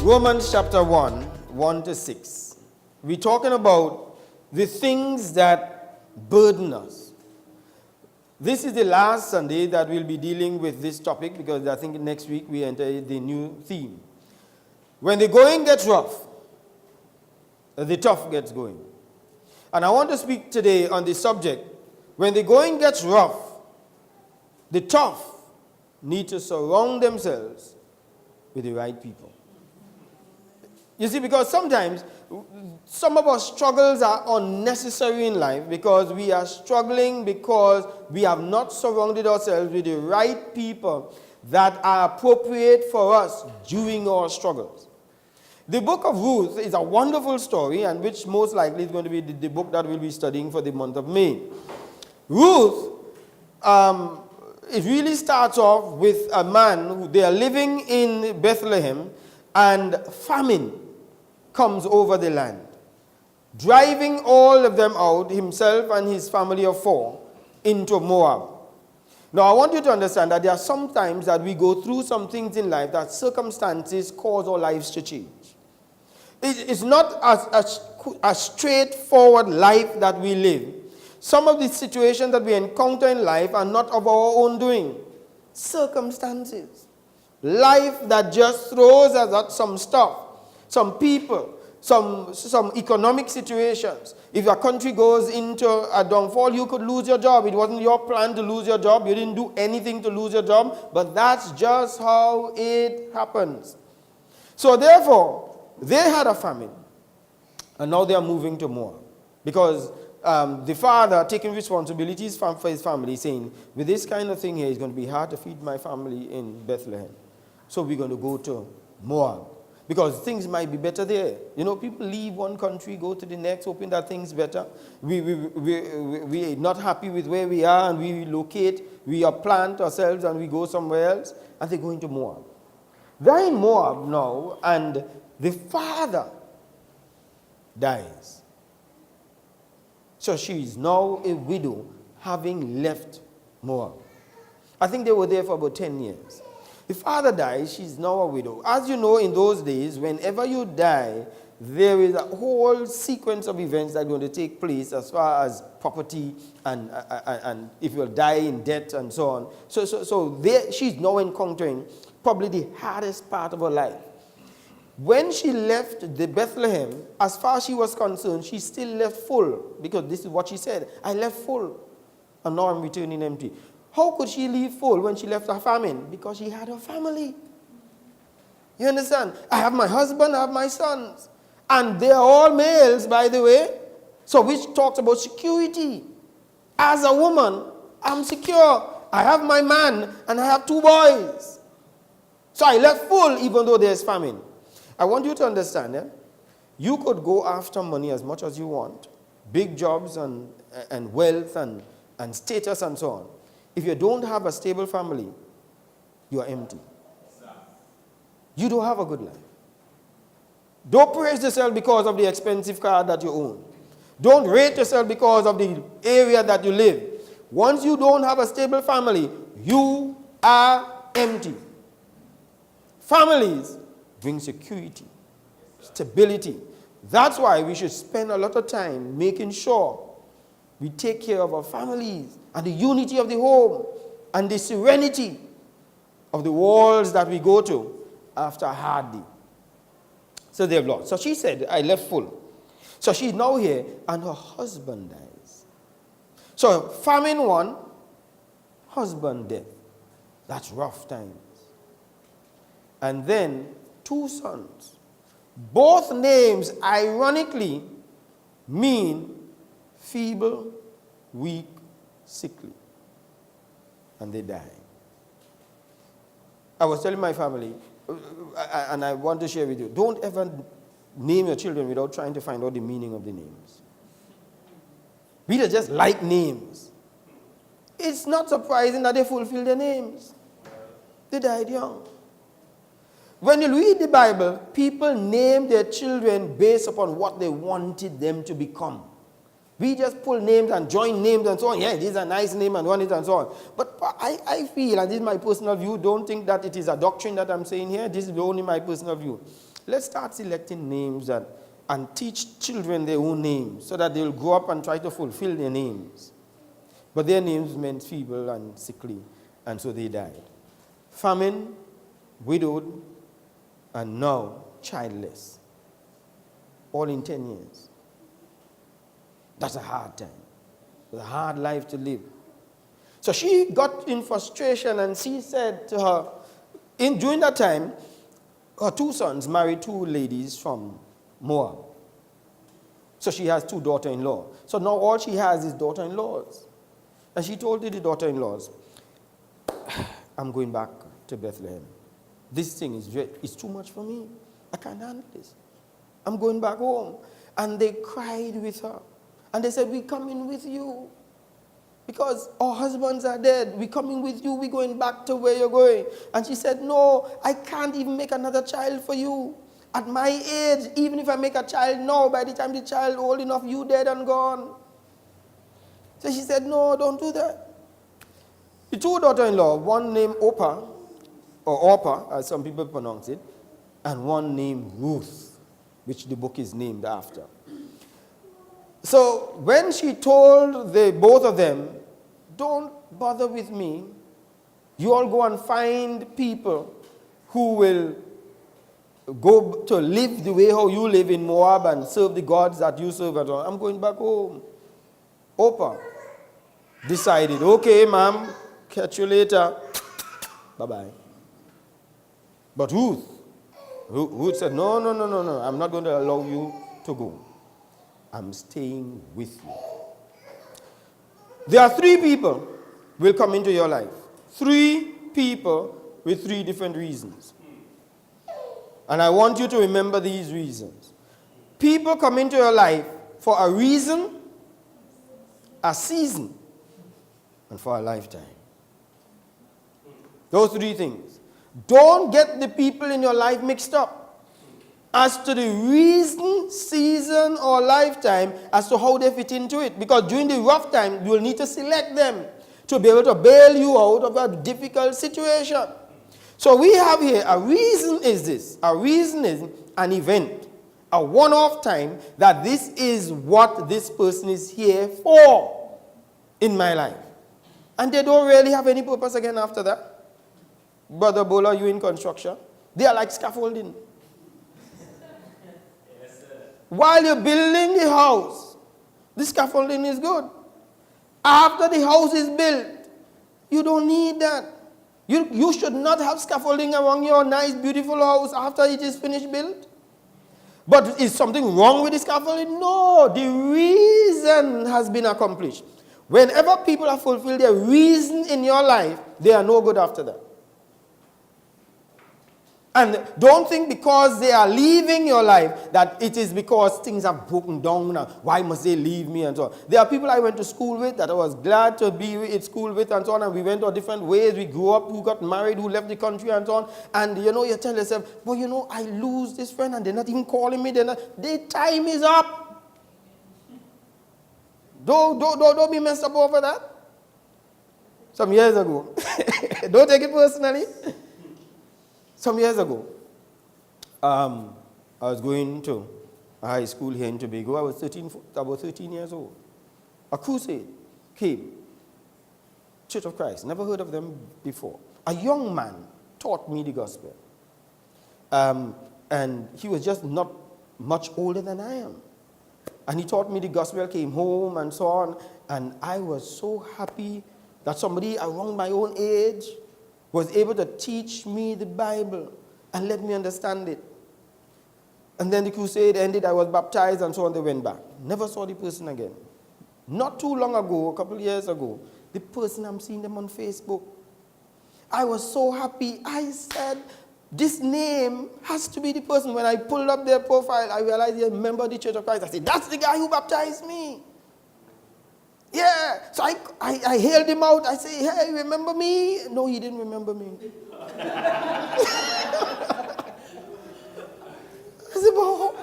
Romans chapter 1 to 6. We're talking about the things that burden us. This is the last Sunday that we'll be dealing with this topic because I think next week we enter the new theme. When the going gets rough, the tough gets going. And I want to speak today on the subject, when the going gets rough, the tough need to surround themselves with the right people. You see, because sometimes some of our struggles are unnecessary in life because we are struggling because we have not surrounded ourselves with the right people that are appropriate for us during our struggles. The book of Ruth is a wonderful story, and which most likely is going to be the book that we'll be studying for the month of May. Ruth, it really starts off with a man who they are living in Bethlehem, and famine comes over the land, driving all of them out, himself and his family of 4, into Moab. Now, I want you to understand that there are some times that we go through some things in life that circumstances cause our lives to change. It's not a straightforward life that we live. Some of the situations that we encounter in life are not of our own doing. Circumstances. Life that just throws us at some stuff, some people, some economic situations. If your country goes into a downfall, you could lose your job. It wasn't your plan to lose your job. You didn't do anything to lose your job, but that's just how it happens. So therefore, they had a famine, and now they are moving to Moab. Because the father taking responsibilities for his family, saying, with this kind of thing here, it's going to be hard to feed my family in Bethlehem. So we're going to go to Moab. Because things might be better there. You know, people leave one country, go to the next, hoping that things better. We're not happy with where we are, and we relocate. We plant ourselves, and we go somewhere else. And they're going to Moab. They're in Moab now, and the father dies. So she is now a widow, having left Moab. I think they were there for about 10 years. The father dies, she's now a widow. As you know, in those days, whenever you die, there is a whole sequence of events that are going to take place as far as property and if you'll die in debt and so on. So there, she's now encountering probably the hardest part of her life. When she left the Bethlehem, as far as she was concerned, she still left full. Because this is what she said, I left full, and now I'm returning empty. How could she leave full when she left her famine? Because she had a family. You understand? I have my husband, I have my sons. And they are all males, by the way. So which talks about security. As a woman, I'm secure. I have my man, and I have 2 boys. So I left full even though there's famine. I want you to understand, you could go after money as much as you want, big jobs and wealth and status and so on. If you don't have a stable family, you are empty. You don't have a good life. Don't praise yourself because of the expensive car that you own. Don't rate yourself because of the area that you live. Once you don't have a stable family, you are empty. Families bring security, stability. That's why we should spend a lot of time making sure we take care of our families and the unity of the home and the serenity of the walls that we go to after a hard day. So they've lost. So she said, I left full. So she's now here, and her husband dies. So famine 1, husband death. That's rough times. And then 2 sons. Both names, ironically, mean feeble, weak, sickly. And they die. I was telling my family, and I want to share with you, don't ever name your children without trying to find out the meaning of the names. We just like names. It's not surprising that they fulfill their names. They died young. When you read the Bible, people name their children based upon what they wanted them to become. We just pull names and join names and so on. Yeah, this is a nice name and one is and so on. But I feel, and this is my personal view, don't think that it is a doctrine that I'm saying here. This is only my personal view. let's start selecting names and teach children their own names so that they'll grow up and try to fulfill their names. But their names meant feeble and sickly, and so they died. Famine, widowed, and now childless. All in 10 years. That's a hard time. It's a hard life to live. So she got in frustration and she said to her, during that time, her two sons married two ladies from Moab. So she has two daughters-in-law. So now all she has is daughter-in-laws. And she told the daughter-in-laws, I'm going back to Bethlehem. This thing is too much for me. I can't handle this. I'm going back home. And they cried with her. And they said, we're coming with you. Because our husbands are dead. We're coming with you. We're going back to where you're going. And she said, no, I can't even make another child for you. At my age, even if I make a child now, by the time the child old enough, you dead and gone. So she said, no, don't do that. The two daughters-in-law, one named Orpah, as some people pronounce it, and one named Ruth, which the book is named after. So when she told both of them, don't bother with me, you all go and find people who will go to live the way how you live in Moab and serve the gods that you serve. I'm going back home. Orpah decided, okay, ma'am, catch you later. Bye-bye. But Ruth said, no, I'm not going to allow you to go. I'm staying with you. There are three people will come into your life. Three people with three different reasons. And I want you to remember these reasons. People come into your life for a reason, a season, and for a lifetime. Those three things. Don't get the people in your life mixed up as to the reason, season, or lifetime as to how they fit into it. Because during the rough time, you will need to select them to be able to bail you out of a difficult situation. So we have here, a reason is this. A reason is an event, a one-off time that this is what this person is here for in my life. And they don't really have any purpose again after that. Brother Bola, you in construction? They are like scaffolding. While you're building the house, the scaffolding is good. After the house is built, you don't need that. You should not have scaffolding around your nice, beautiful house after it is finished built. But is something wrong with the scaffolding? No, the reason has been accomplished. Whenever people have fulfilled their reason in your life, they are no good after that. And don't think because they are leaving your life that it is because things have broken down. Why must they leave me and so on. There are people I went to school with that I was glad to be in school with and so on. And we went our different ways. We grew up, who got married, who left the country and so on. And you tell yourself, well, I lose this friend and they're not even calling me. Their time is up. Don't be messed up over that. Some years ago. Don't take it personally. Some years ago, I was going to a high school here in Tobago. I was about 13 years old. A crusade came. Church of Christ. Never heard of them before. A young man taught me the gospel. And he was just not much older than I am. And he taught me the gospel, came home and so on. And I was so happy that somebody around my own age was able to teach me the Bible and let me understand it. And then the crusade ended, I was baptized and so on, they went back. Never saw the person again. Not too long ago, a couple of years ago, the person, I'm seeing them on Facebook. I was so happy. I said, this name has to be the person. When I pulled up their profile, I realized they're a member of the Church of Christ. I said, that's the guy who baptized me. Yeah, so I hailed him out. I say, hey, remember me? No, he didn't remember me. I said, well,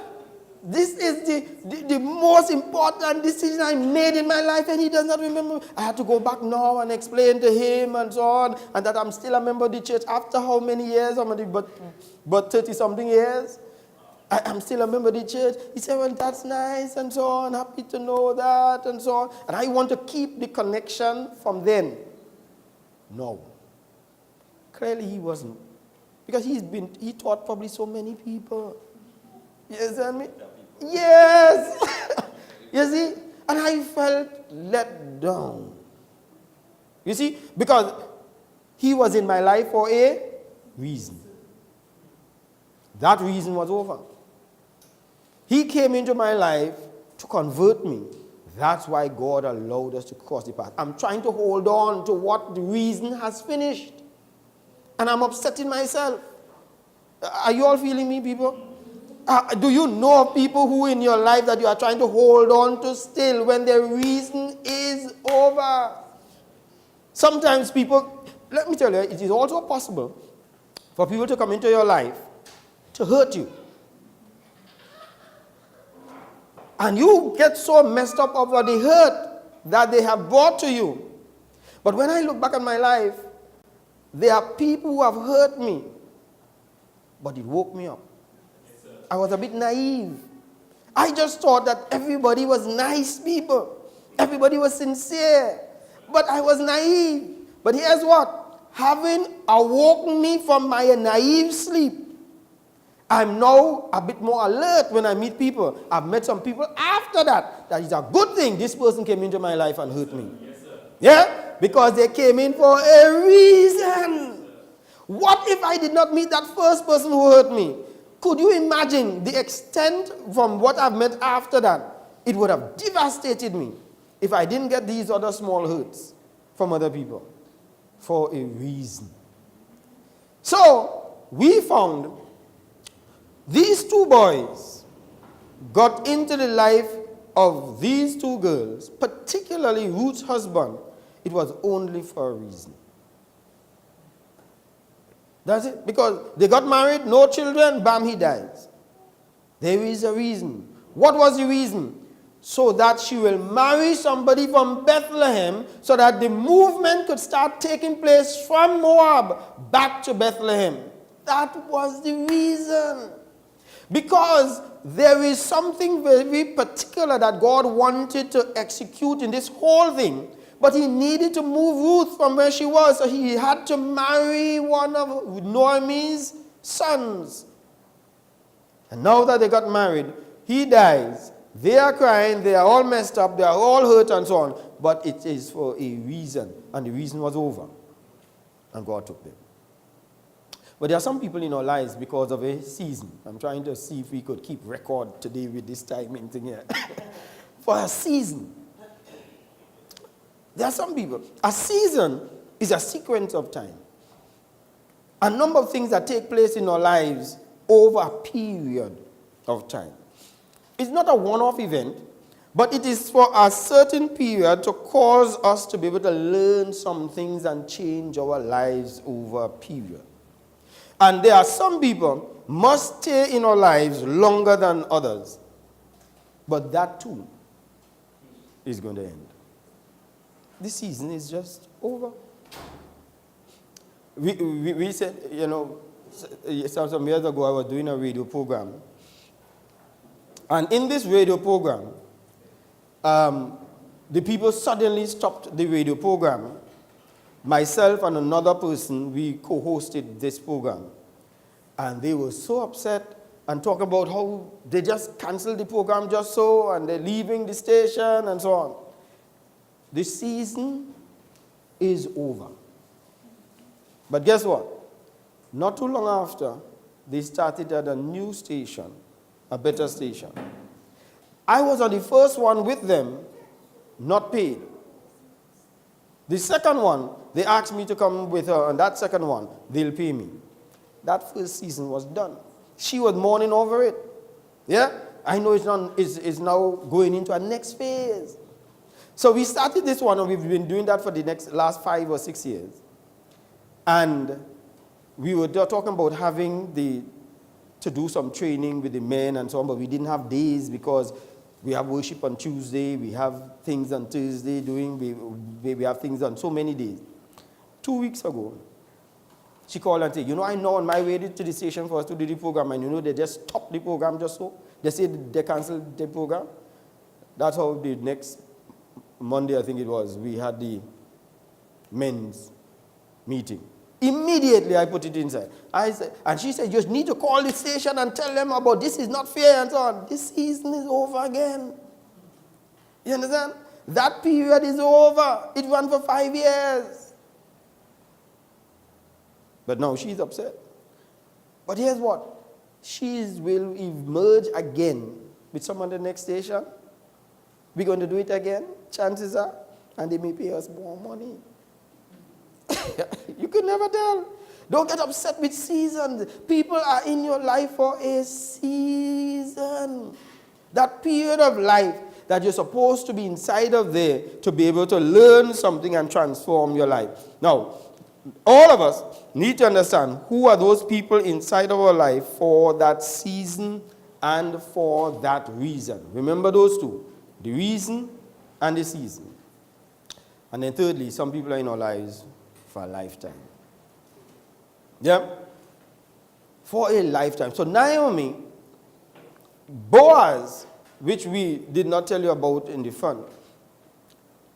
this is the most important decision I made in my life, and he does not remember me. I had to go back now and explain to him and so on, and that I'm still a member of the church after how many years? But 30-something years. I'm still a member of the church. He said, well, that's nice and so on. Happy to know that and so on. And I want to keep the connection from then. No. Clearly he wasn't. Because he taught probably so many people. You understand me? Yes. You see? And I felt let down. You see? Because he was in my life for a reason. That reason was over. He came into my life to convert me. That's why God allowed us to cross the path. I'm trying to hold on to what the reason has finished. And I'm upsetting myself. Are you all feeling me, people? Do you know of people who in your life that you are trying to hold on to still when their reason is over? Sometimes people, let me tell you, it is also possible for people to come into your life to hurt you. And you get so messed up over the hurt that they have brought to you. But when I look back at my life, there are people who have hurt me, but it woke me up. Yes, I was a bit naive. I just thought that everybody was nice people. Everybody was sincere. But I was naive. But here's what? Having awoken me from my naive sleep, I'm now a bit more alert when I meet people. I've met some people after that. That is a good thing. This person came into my life and hurt me. Yes, sir. Yeah? Because they came in for a reason. What if I did not meet that first person who hurt me? Could you imagine the extent from what I've met after that? It would have devastated me if I didn't get these other small hurts from other people for a reason. So, we found these two boys got into the life of these two girls, particularly Ruth's husband. It was only for a reason. That's it. Because they got married, no children, bam, he dies. There is a reason. What was the reason? So that she will marry somebody from Bethlehem so that the movement could start taking place from Moab back to Bethlehem. That was the reason. Because there is something very particular that God wanted to execute in this whole thing. But he needed to move Ruth from where she was. So he had to marry one of Naomi's sons. And now that they got married, he dies. They are crying. They are all messed up. They are all hurt and so on. But it is for a reason. And the reason was over. And God took them. But there are some people in our lives because of a season. I'm trying to see if we could keep record today with this timing thing here. For a season. There are some people. A season is a sequence of time. A number of things that take place in our lives over a period of time. It's not a one-off event, but it is for a certain period to cause us to be able to learn some things and change our lives over a period. And there are some people must stay in our lives longer than others. But that too is going to end. This season is just over. We said, some years ago I was doing a radio program. And in this radio program, the people suddenly stopped the radio program. Myself and another person, we co-hosted this program. And they were so upset and talk about how they just canceled the program just so, and they're leaving the station and so on. The season is over. But guess what? Not too long after, they started at a new station, a better station. I was on the first one with them, not paid. The second one, they asked me to come with her, and that second one, they'll pay me. That first season was done. She was mourning over it. Yeah? I know it's now going into a next phase. So we started this one, and we've been doing that for the last 5 or 6 years. And we were talking about having to do some training with the men and so on, but we didn't have days because we have worship on Tuesday, we have things on Thursday, we have things on so many days. 2 weeks ago, She called and said, I know on my way to the station for us to do the program, and they just stopped the program just so. They said they canceled the program. That's how the next Monday, I think it was, we had the men's meeting. Immediately I put it inside. And she said, you just need to call the station and tell them about this is not fair and so on. This season is over again. You understand? That period is over. It ran for 5 years. But now she's upset. But here's what. She will emerge again with someone at the next station. We're going to do it again, chances are, and they may pay us more money. You could never tell. Don't get upset with seasons. People are in your life for a season. That period of life that you're supposed to be inside of there to be able to learn something and transform your life. Now, all of us need to understand who are those people inside of our life for that season and for that reason. Remember those two, the reason and the season. And then thirdly, some people are in our lives for a lifetime. Yeah? For a lifetime. So Naomi, Boaz, which we did not tell you about in the front,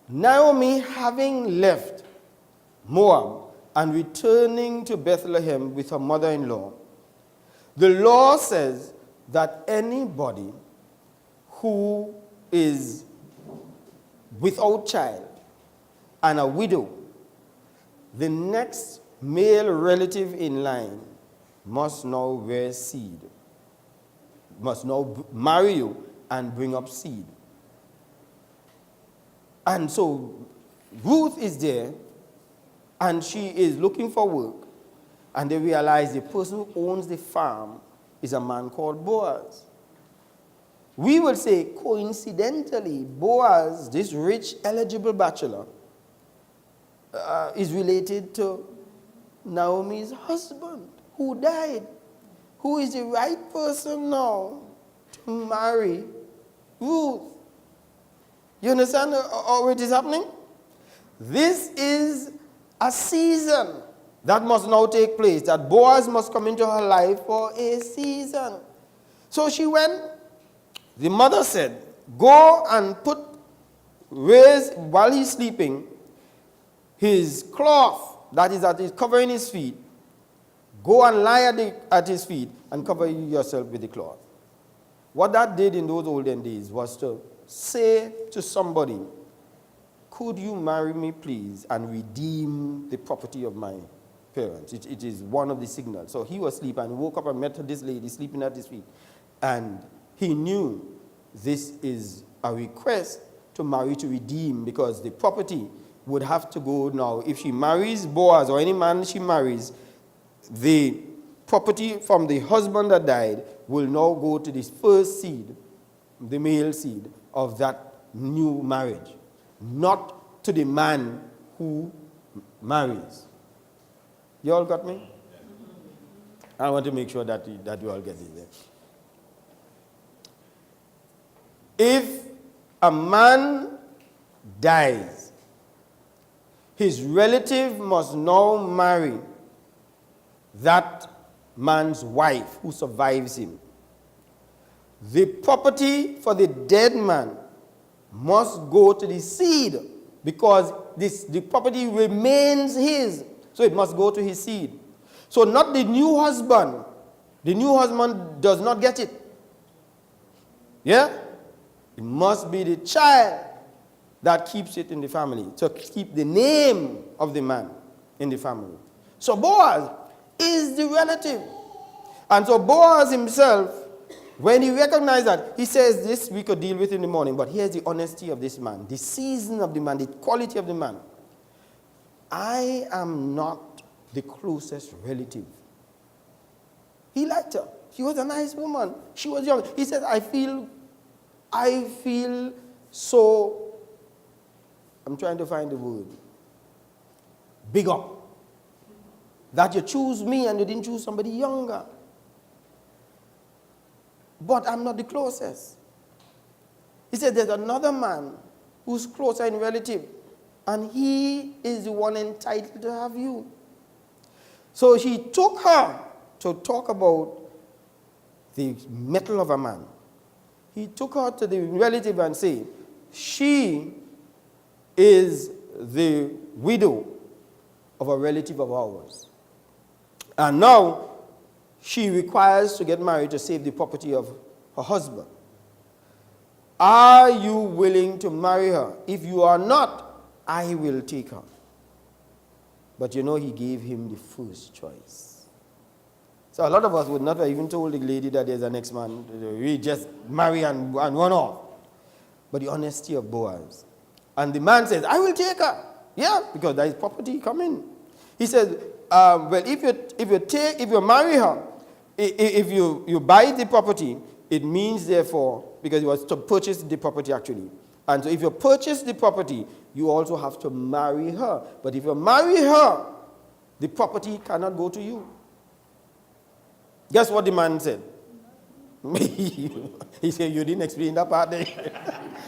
Naomi having left Moab and returning to Bethlehem with her mother-in-law, the law says that anybody who is without child and a widow, the next male relative in line must now bear seed, must now marry you and bring up seed. And so Ruth is there, and she is looking for work, and they realize the person who owns the farm is a man called Boaz. We will say, coincidentally, Boaz, this rich, eligible bachelor, is related to Naomi's husband, who died, who is the right person now to marry Ruth. You understand how it is happening? This is a season that must now take place, that Boaz must come into her life for a season. So she went. The mother said, go and raise while he's sleeping, his cloth that is covering his feet. Go and lie at his feet and cover yourself with the cloth. What that did in those olden days was to say to somebody, could you marry me, please, and redeem the property of my parents? It is one of the signals. So he was asleep and woke up and met this lady sleeping at his feet. And he knew this is a request to marry to redeem, because the property would have to go now. If she marries Boaz or any man she marries, the property from the husband that died will now go to this first seed, the male seed of that new marriage, not to the man who marries. You all got me? I want to make sure that you all get it there. If a man dies, his relative must now marry that man's wife who survives him. The property for the dead man must go to the seed, because the property remains his, so it must go to his seed. So not the new husband. The new husband does not get it. Yeah? It must be the child that keeps it in the family, to keep the name of the man in the family. So Boaz is the relative. And so Boaz himself, when he recognized that, he says, this we could deal with in the morning, but here's the honesty of this man, the season of the man, the quality of the man. I am not the closest relative. He liked her. She was a nice woman. She was young. He said, I feel so, I'm trying to find the word, big up, that you choose me and you didn't choose somebody younger. But I'm not the closest. He said, there's another man who's closer in relative, and he is the one entitled to have you. So he took her to talk about the mettle of a man. He took her to the relative and said, she is the widow of a relative of ours. And now she requires to get married to save the property of her husband. Are you willing to marry her? If you are not, I will take her. But you know, he gave him the first choice. So a lot of us would not have even told the lady that there's an next man. We just marry and run off. But the honesty of Boaz. And the man says, I will take her. Yeah, because there is property coming. He says, well, if you marry her, if you buy the property, it means therefore, because you was to purchase the property actually. And so if you purchase the property, you also have to marry her. But if you marry her, the property cannot go to you. Guess what the man said? He said, you didn't explain that part there.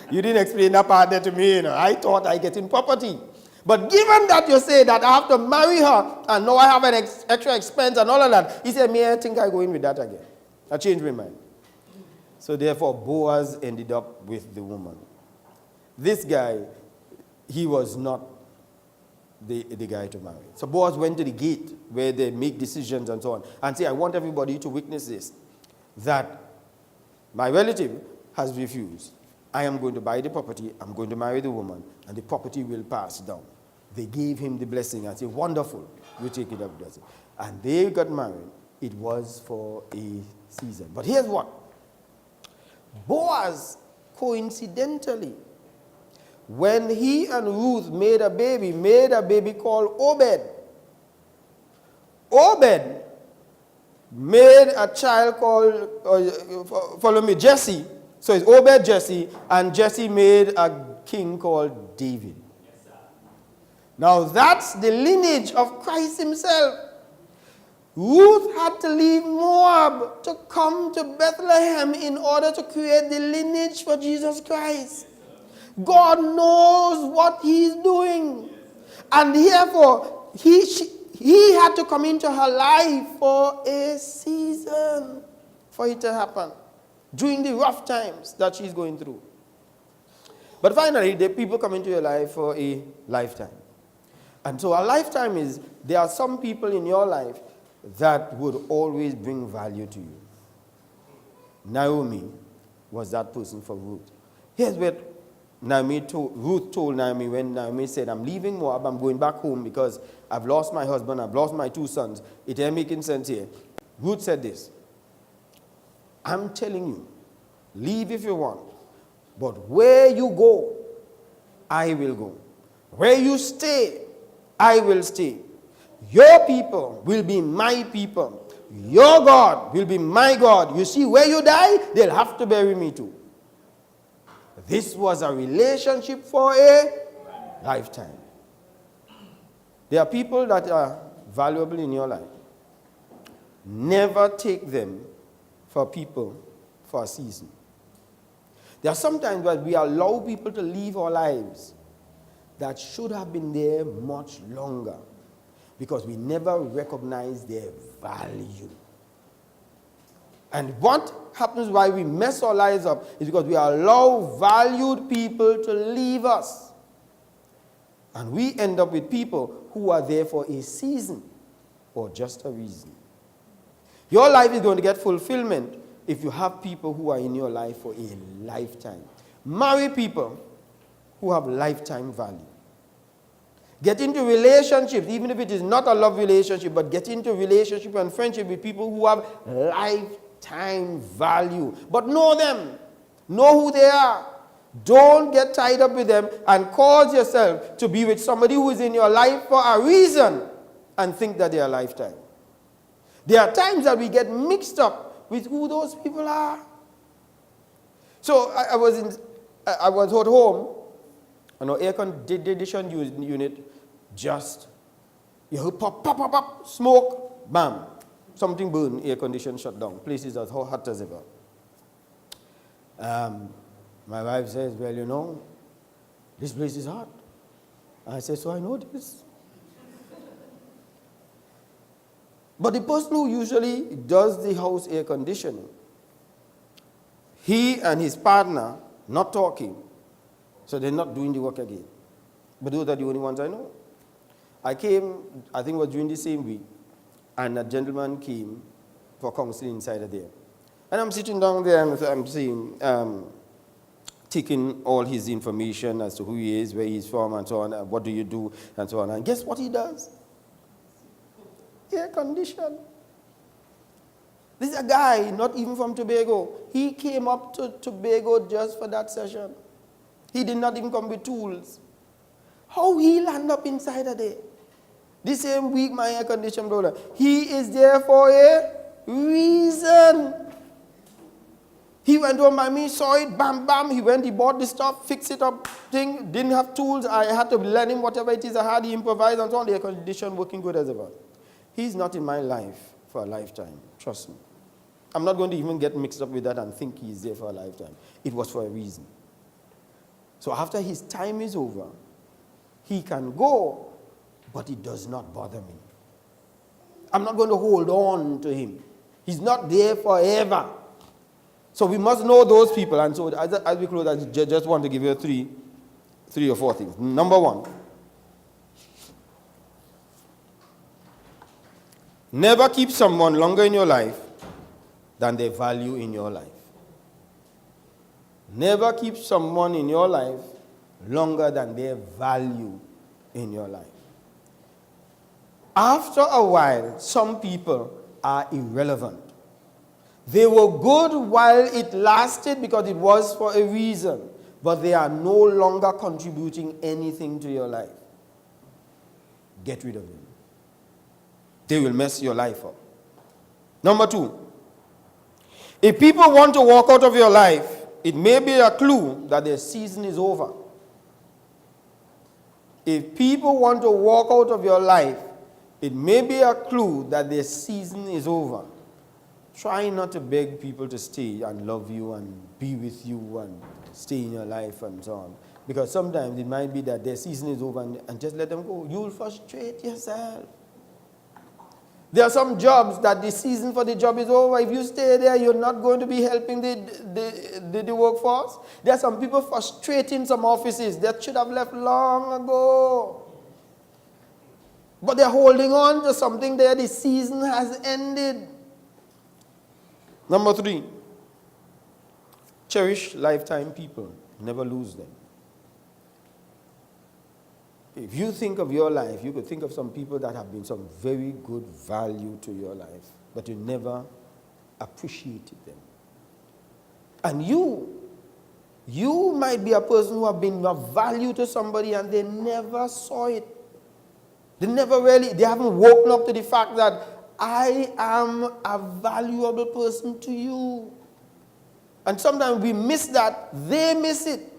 You didn't explain that part there to me. You know. I thought I get in property. But given that you say that I have to marry her, and now I have an extra expense and all of that, he said, I think I go in with that again. I changed my mind. So therefore, Boaz ended up with the woman. This guy, he was not the guy to marry. So Boaz went to the gate where they make decisions and so on, and say, I want everybody to witness this, that my relative has refused. I am going to buy the property, I'm going to marry the woman, and the property will pass down. They gave him the blessing and said, wonderful, you take it up, blessing. And they got married. It was for a season. But here's what. Boaz, coincidentally, when he and Ruth made a baby called Obed. Obed made a child called, Jesse. So it's Obed, Jesse, and Jesse made a king called David. Yes, sir. Now that's the lineage of Christ himself. Ruth had to leave Moab to come to Bethlehem in order to create the lineage for Jesus Christ. God knows what he's doing. And therefore, he had to come into her life for a season for it to happen during the rough times that she's going through. But finally, the people come into your life for a lifetime. And so a lifetime is, there are some people in your life that would always bring value to you. Naomi was that person for Ruth. Here's what Ruth told Naomi when Naomi said, I'm leaving Moab, I'm going back home because I've lost my husband, I've lost my 2 sons. It ain't making sense here. Ruth said this, I'm telling you, leave if you want, but where you go, I will go. Where you stay, I will stay. Your people will be my people. Your God will be my God. You see, where you die, they'll have to bury me too. This was a relationship for a lifetime. There are people that are valuable in your life. Never take them for people for a season. There are sometimes where we allow people to live our lives that should have been there much longer because we never recognize their value. And what happens why we mess our lives up is because we allow valued people to leave us. And we end up with people who are there for a season or just a reason. Your life is going to get fulfillment if you have people who are in your life for a lifetime. Marry people who have lifetime value. Get into relationships, even if it is not a love relationship, but get into relationship and friendship with people who have lifetime value. But know them. Know who they are. Don't get tied up with them and cause yourself to be with somebody who is in your life for a reason and think that they are lifetime. There are times that we get mixed up with who those people are. So I was at home, and our air conditioning unit just, you heard pop, pop, pop, pop, smoke, bam. Something burned, air condition shut down. Place is as hot as ever. My wife says, well, you know, this place is hot. I said, so I know this. But the person who usually does the house air conditioning, he and his partner not talking, so they're not doing the work again. But those are the only ones I know. I came, I think it was during the same week, and a gentleman came for counseling inside of there. And I'm sitting down there and I'm saying, taking all his information as to who he is, where he's from, and so on, and what do you do, and so on. And guess what he does? Air condition. This is a guy, not even from Tobago. He came up to Tobago just for that session. He did not even come with tools. How he land up inside of there? The same week, my air condition brother. He is there for a reason. He went home by me, saw it, bam, bam. He went, he bought the stuff, fixed it up, thing, didn't have tools. I had to lend him whatever it is I had. He improvised and so on. The air condition working good as ever. He's not in my life for a lifetime. Trust me. I'm not going to even get mixed up with that and think he's there for a lifetime. It was for a reason. So after his time is over, he can go, but it does not bother me. I'm not going to hold on to him. He's not there forever. So we must know those people. And so as we close, I just want to give you three or four things. Number one, never keep someone longer in your life than they value in your life. Never keep someone in your life longer than their value in your life. After a while, some people are irrelevant. They were good while it lasted because it was for a reason, but they are no longer contributing anything to your life. Get rid of them. They will mess your life up. Number two, if people want to walk out of your life, it may be a clue that their season is over. If people want to walk out of your life, it may be a clue that their season is over. Try not to beg people to stay and love you and be with you and stay in your life and so on. Because sometimes it might be that their season is over and just let them go. You'll frustrate yourself. There are some jobs that the season for the job is over. If you stay there, you're not going to be helping the workforce. There are some people frustrating some offices that should have left long ago. But they're holding on to something there. The season has ended. Number three, cherish lifetime people. Never lose them. If you think of your life, you could think of some people that have been some very good value to your life, but you never appreciated them. And you might be a person who have been of value to somebody and they never saw it. They haven't woken up to the fact that I am a valuable person to you. And sometimes we miss that, they miss it.